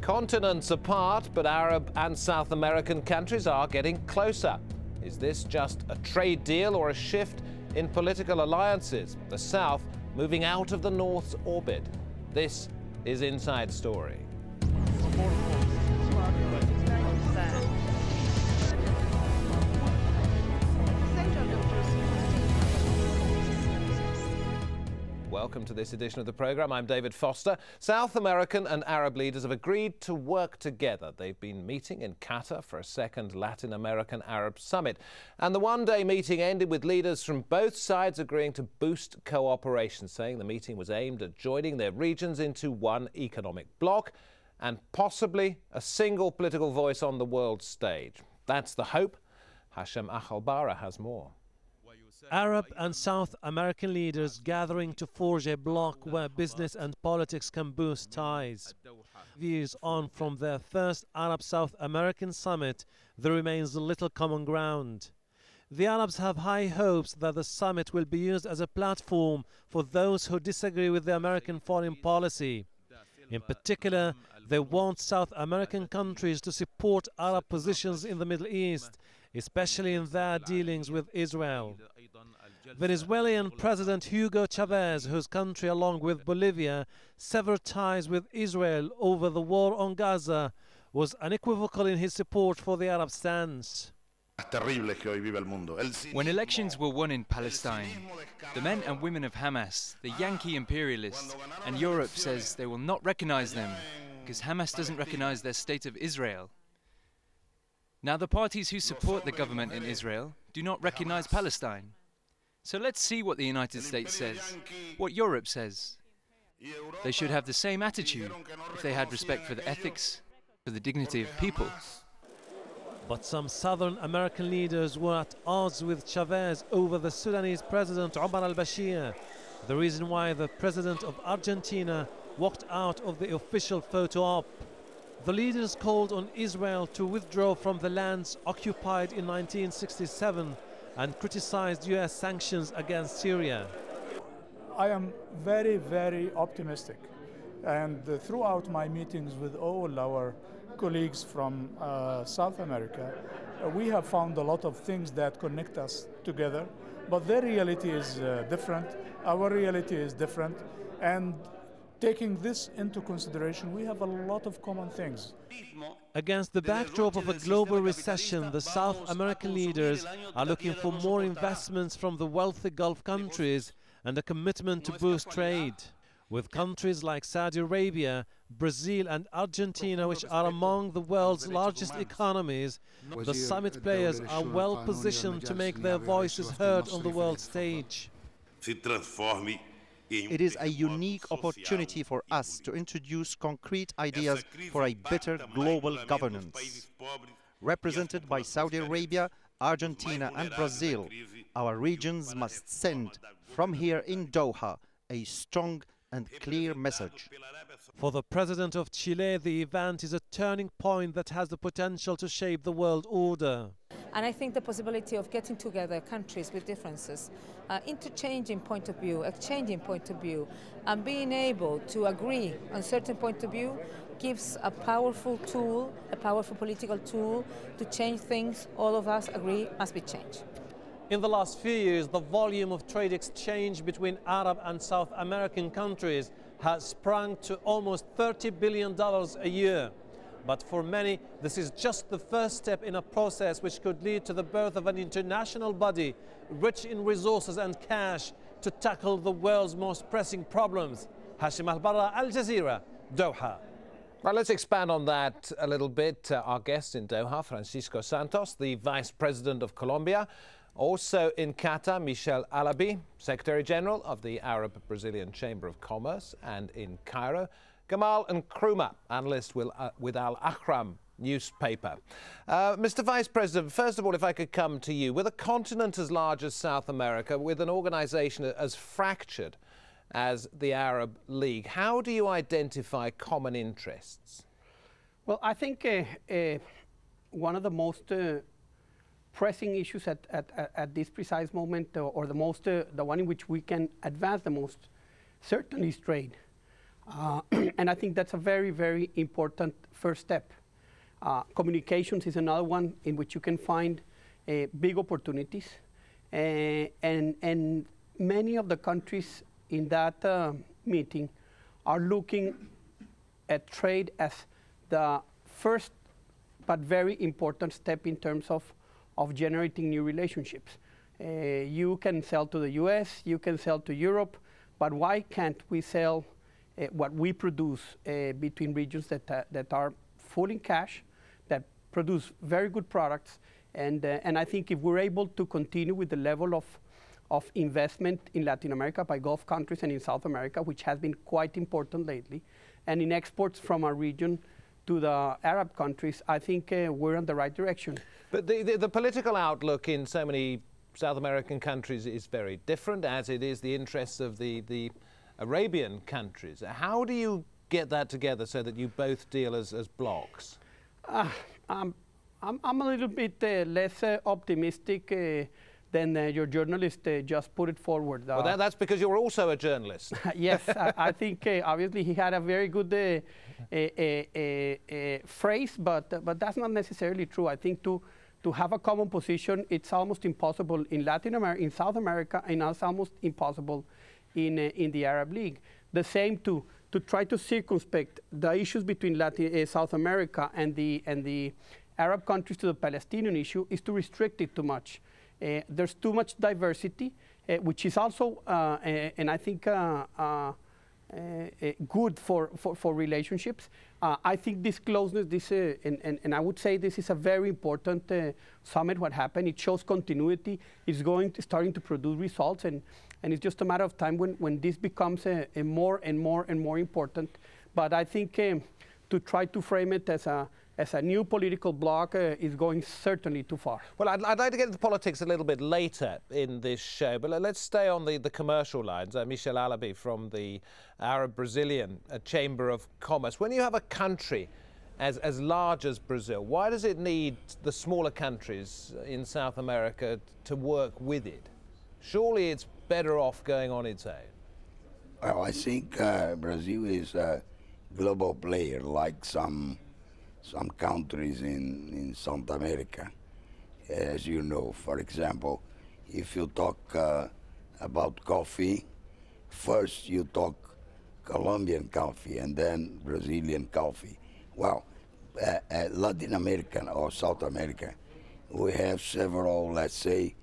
Continents apart, but Arab and South American countries are getting closer. Is this just a trade deal or a shift in political alliances? The South moving out of the North's orbit. This is Inside Story. Welcome to this edition of the programme. I'm David Foster. South American and Arab leaders have agreed to work together. They've been meeting in Qatar for a second Latin American Arab summit. And the one-day meeting ended with leaders from both sides agreeing to boost cooperation, saying the meeting was aimed at joining their regions into one economic bloc and possibly a single political voice on the world stage. That's the hope. Hashem Ahalbara has more. Arab and South American leaders gathering to forge a bloc where business and politics can boost ties. Years on from their first Arab-South American summit, there remains little common ground. The Arabs have high hopes that the summit will be used as a platform for those who disagree with the American foreign policy. In particular, they want South American countries to support Arab positions in the Middle East, especially in their dealings with Israel. Venezuelan President Hugo Chavez, whose country, along with Bolivia, severed ties with Israel over the war on Gaza, was unequivocal in his support for the Arab stance. When elections were won in Palestine, the men and women of Hamas, the Yankee imperialists, and Europe says they will not recognize them because Hamas doesn't recognize their state of Israel. Now the parties who support the government in Israel do not recognize Palestine. So let's see what the United States says, what Europe says. They should have the same attitude if they had respect for the ethics, for the dignity of people. But some Southern American leaders were at odds with Chavez over the Sudanese President Omar al-Bashir, the reason why the President of Argentina walked out of the official photo op. The leaders called on Israel to withdraw from the lands occupied in 1967 and criticized US sanctions against Syria. I am very, very optimistic. And throughout my meetings with all our colleagues from South America, we have found a lot of things that connect us together, but their reality is different, our reality is different, and taking this into consideration, we have a lot of common things. Against the backdrop of a global recession, the South American leaders are looking for more investments from the wealthy Gulf countries and a commitment to boost trade. With countries like Saudi Arabia, Brazil and Argentina, which are among the world's largest economies, the summit players are well positioned to make their voices heard on the world stage. It is a unique opportunity for us to introduce concrete ideas for a better global governance. Represented by Saudi Arabia, Argentina and Brazil, our regions must send from here in Doha a strong and clear message. For the President of Chile, the event is a turning point that has the potential to shape the world order. And I think the possibility of getting together countries with differences, interchanging point of view, exchanging point of view, and being able to agree on certain point of view gives a powerful tool, a powerful political tool to change things all of us agree must be changed. In the last few years, the volume of trade exchange between Arab and South American countries has sprung to almost $30 billion a year. But for many, this is just the first step in a process which could lead to the birth of an international body rich in resources and cash to tackle the world's most pressing problems. Hashem Al-Barra, Al Jazeera, Doha. Well, let's expand on that a little bit. Our guest in Doha, Francisco Santos, the Vice President of Colombia. Also in Qatar, Michel Alabi, Secretary General of the Arab-Brazilian Chamber of Commerce. And in Cairo, Gamal Nkrumah, analyst with Al Ahram newspaper. Mr. Vice President, first of all, if I could come to you. With a continent as large as South America, with an organization as fractured as the Arab League, how do you identify common interests? Well, I think one of the most pressing issues at this precise moment, or the one in which we can advance the most, certainly is trade. And I think that's a very, very important first step. Communications is another one in which you can find big opportunities. And many of the countries in that meeting are looking at trade as the first but very important step in terms of generating new relationships. You can sell to the US, you can sell to Europe, but why can't we sell what we produce between regions that are full in cash, that produce very good products? And I think if we're able to continue with the level of investment in Latin America by Gulf countries and in South America, which has been quite important lately, and in exports from our region to the Arab countries, I think we're in the right direction. But the political outlook in so many South American countries is very different, as it is the interests of the Arabian countries. How do you get that together so that you both deal as blocs? I'm a little bit less optimistic than your journalist just put it forward. Well, that's because you're also a journalist. Yes, I think obviously he had a very good phrase, but that's not necessarily true. I think to have a common position, it's almost impossible in Latin America, in South America, and it's almost impossible in the Arab League. The same to try to circumspect the issues between South America and the Arab countries to the Palestinian issue is to restrict it too much. There's too much diversity, which is also, and I think, good for relationships. I think this closeness, and I would say this is a very important summit. What happened? It shows continuity. It's starting to produce results, and it's just a matter of time when this becomes a more and more important. But I think to try to frame it as a new political bloc is going certainly too far. Well, I'd like to get into politics a little bit later in this show, but let's stay on the commercial lines. Michel Alabi from the Arab-Brazilian Chamber of Commerce. When you have a country as large as Brazil, why does it need the smaller countries in South America to work with it? Surely it's better off going on its own. Well, I think Brazil is a global player like some countries in South America. As you know, for example, if you talk about coffee, first you talk Colombian coffee and then Brazilian coffee. Well, Latin American or South America, we have several, let's say,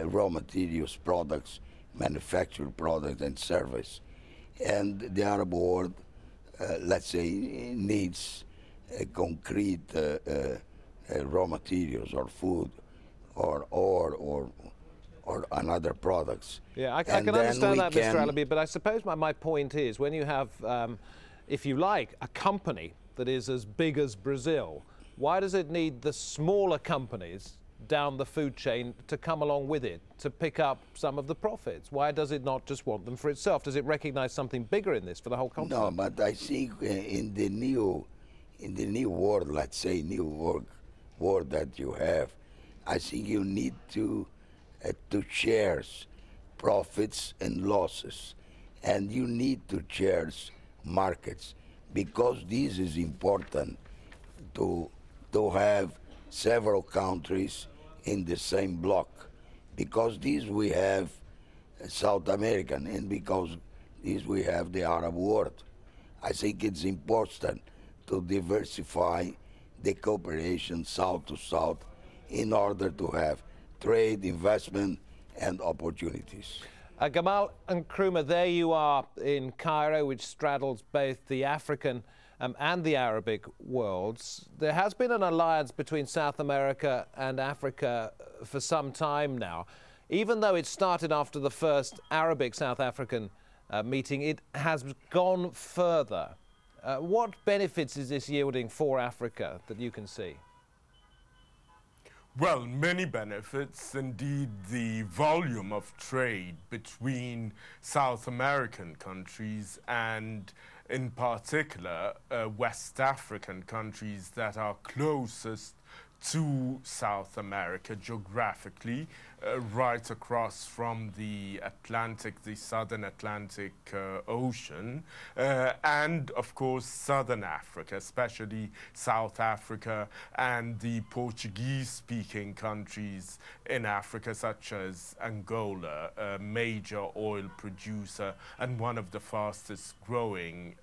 raw materials, products, manufactured products and service. And the Arab world, let's say, needs concrete raw materials or food or another products. Yeah, I can understand that, Mr. Alabi, but I suppose my point is when you have, if you like, a company that is as big as Brazil, why does it need the smaller companies down the food chain to come along with it, to pick up some of the profits? Why does it not just want them for itself? Does it recognize something bigger in this for the whole continent? No, but I think in the new world, let's say, new world that you have, I think you need to share profits and losses, and you need to share markets, because this is important to have several countries in the same block, because this we have South American, and because this we have the Arab world. I think it's important to diversify the cooperation south to south in order to have trade, investment, and opportunities. Gamal and Nkrumah, there you are in Cairo, which straddles both the African and the Arabic worlds. There has been an alliance between South America and Africa for some time now. Even though it started after the first Arabic-South African meeting, it has gone further. What benefits is this yielding for Africa that you can see? Well, many benefits. Indeed, the volume of trade between South American countries and, in particular, West African countries that are closest to South America geographically right across from the Atlantic, the southern Atlantic Ocean, and of course southern Africa, especially South Africa and the Portuguese-speaking countries in Africa, such as Angola, a major oil producer and one of the fastest growing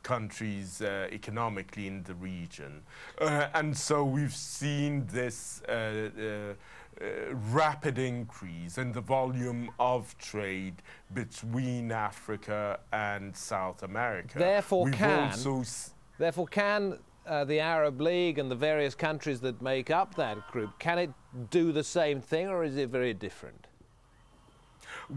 countries economically in the region. And so we've seen this rapid increase in the volume of trade between Africa and South America. Therefore, can the Arab League and the various countries that make up that group, can it do the same thing, or is it very different?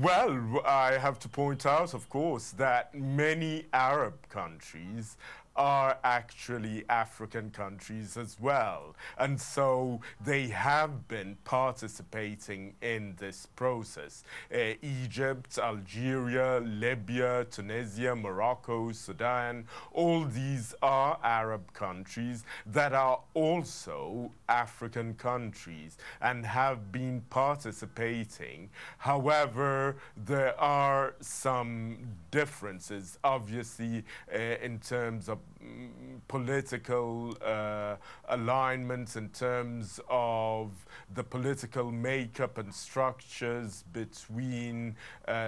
Well, I have to point out, of course, that many Arab countries are actually African countries as well. And so they have been participating in this process. Egypt, Algeria, Libya, Tunisia, Morocco, Sudan, all these are Arab countries that are also African countries and have been participating. However, there are some differences, obviously, in terms of political alignments, in terms of the political makeup and structures between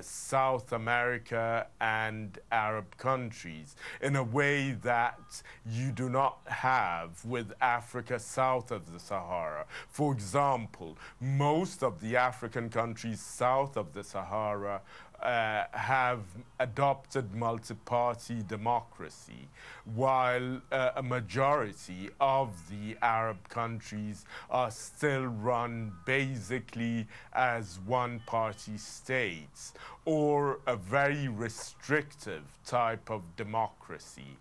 South America and Arab countries, in a way that you do not have with Africa south of the Sahara. For example, most of the African countries south of the Sahara have adopted multi-party democracy, while a majority of the Arab countries are still run basically as one-party states, or a very restrictive type of democracy,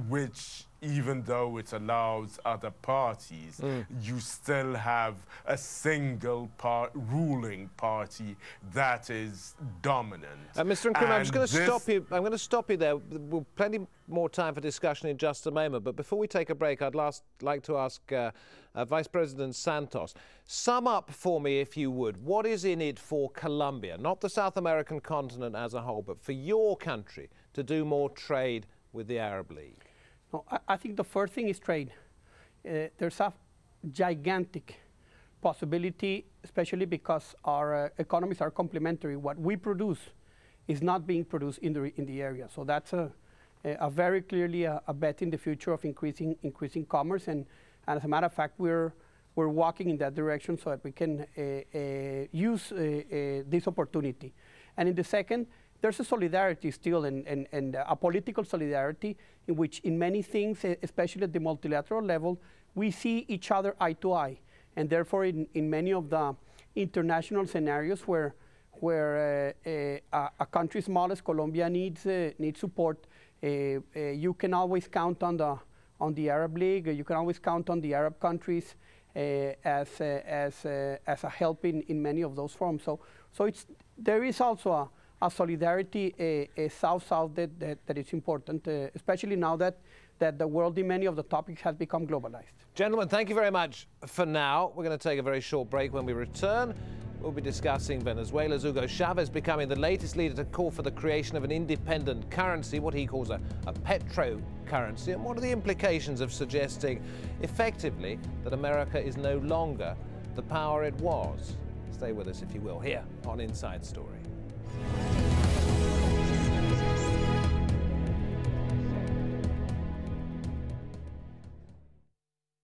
which, even though it allows other parties, you still have a single ruling party that is dominant. Mr. Nkrumah, I'm just going to stop you. I'm going to stop you there. We'll plenty more time for discussion in just a moment. But before we take a break, I'd like to ask Vice President Santos, sum up for me, if you would, what is in it for Colombia, not the South American continent as a whole, but for your country to do more trade with the Arab League? No, I think the first thing is trade. There's a gigantic possibility, especially because our economies are complementary. What we produce is not being produced in the area. So that's a very clearly a bet in the future of increasing commerce. And as a matter of fact, we're walking in that direction so that we can use this opportunity. And in the second, there's a solidarity still, and a political solidarity in which, in many things, especially at the multilateral level, we see each other eye to eye. And therefore, in many of the international scenarios where a country small as Colombia needs support, you can always count on the Arab League. You can always count on the Arab countries as a help in many of those forms. So there is also a solidarity South-South that is important, especially now that the world in many of the topics has become globalized. Gentlemen, thank you very much for now. We're going to take a very short break. When we return, we'll be discussing Venezuela's Hugo Chavez becoming the latest leader to call for the creation of an independent currency, what he calls a petro-currency, and what are the implications of suggesting effectively that America is no longer the power it was. Stay with us, if you will, here on Inside Story.